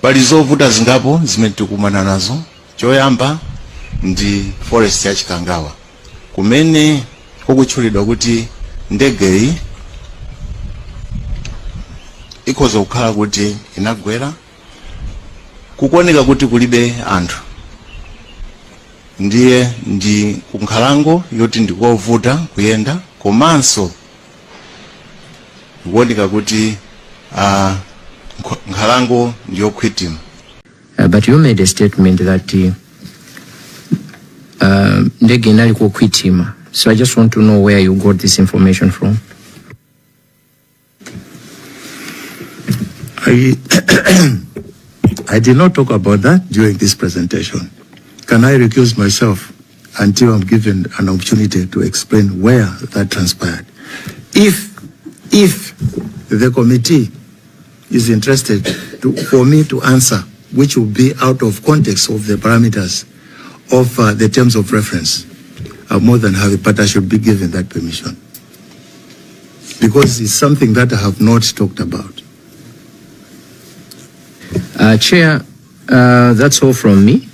Pali zovuta zingapo zimene tikumana nazo. Choyamba ndi forest ya Chikangawa, kumene kukutchulidwa kuti ndege ikhoza kukhala kuti inagwera, kukuoneka kuti kulibe anthu, ndiye ndi kunkhalango yoti ndikovuta kuyenda, komanso kukuoneka kuti nkhalango ndiyo kokhwithima. But you made a statement that ndege inali kokhwithima. So I just want to know where you got this information from. I did not talk about that during this presentation. Can I recuse myself until I'm given an opportunity to explain where that transpired? If the committee is interested for me to answer, which will be out of context of the parameters of the terms of reference, I'm more than happy, but I should be given that permission, because it's something that I have not talked about. Chair, that's all from me.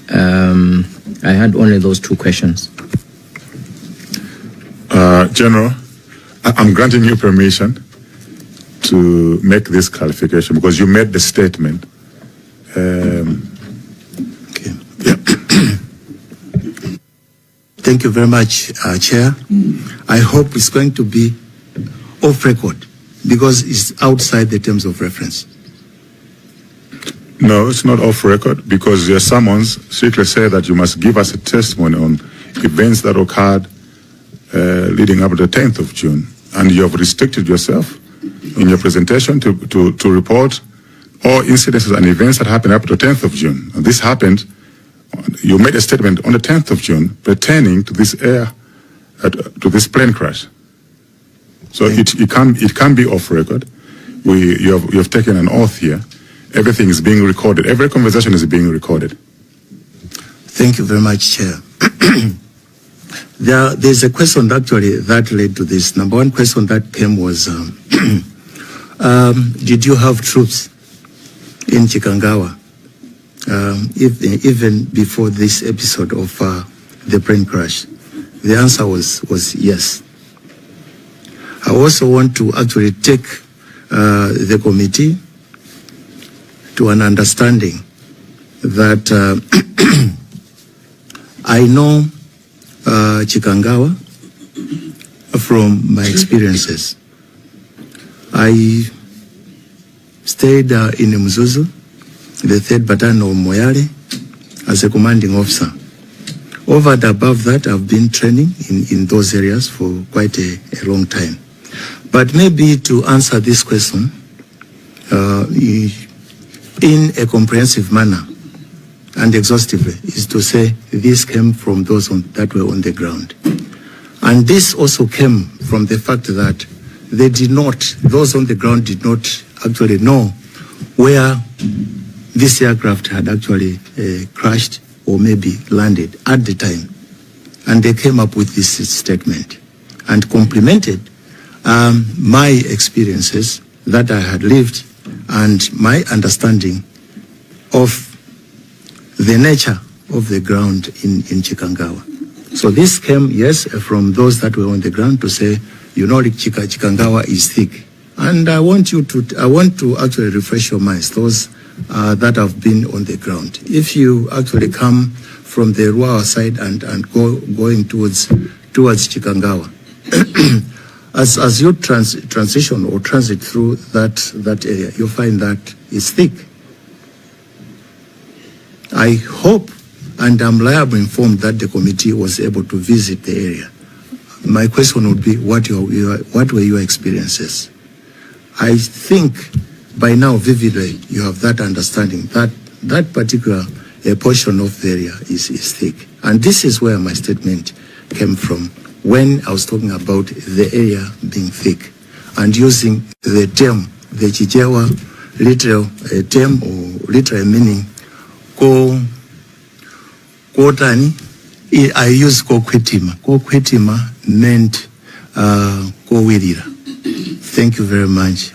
I had only those two questions. General, I'm granting you permission to make this clarification because you made the statement. Okay. Yeah. Thank you very much, Chair. I hope it's going to be off record because it's outside the terms of reference. No, it's not off record because your summons strictly say that you must give us a testimony on events that occurred leading up to the 10th of June. And you have restricted yourself in your presentation to report all incidences and events that happened up to the 10th of June. And this happened, you made a statement on the 10th of June pertaining to this to this plane crash. So it can be off record. You have taken an oath here. Everything is being recorded. Every conversation is being recorded. Thank you very much, Chair. There's a question actually that led to this. Number one question that came was, did you have troops in Chikangawa even before this episode of the plane crash? The answer was yes. I also want to actually take the committee to an understanding that I know Chikangawa from my experiences. I stayed in Mzuzu, the 3rd Battalion of Moyale, as a commanding officer. Over and above that, I've been training in those areas for quite a long time. But maybe to answer this question in a comprehensive manner and exhaustively is to say this came from those that were on the ground. And this also came from the fact that those on the ground did not actually know where this aircraft had actually crashed or maybe landed at the time. And they came up with this statement and complimented my experiences that I had lived and my understanding of the nature of the ground in Chikangawa. So this came, yes, from those that were on the ground to say, you know, Chikangawa is thick. And I want to actually refresh your minds, those that have been on the ground. If you actually come from the Ruawa side and going towards Chikangawa, as you transition or transit through that area, you'll find that it's thick. I hope and I'm liable informed that the committee was able to visit the area. My question would be, what were your experiences? I think by now vividly you have that understanding that that particular portion of the area is thick. And this is where my statement came from when I was talking about the area being thick and using the term, the Chichewa literal term or literal meaning, I use kokhwithima. Kokhwithima meant kowirira. Thank you very much.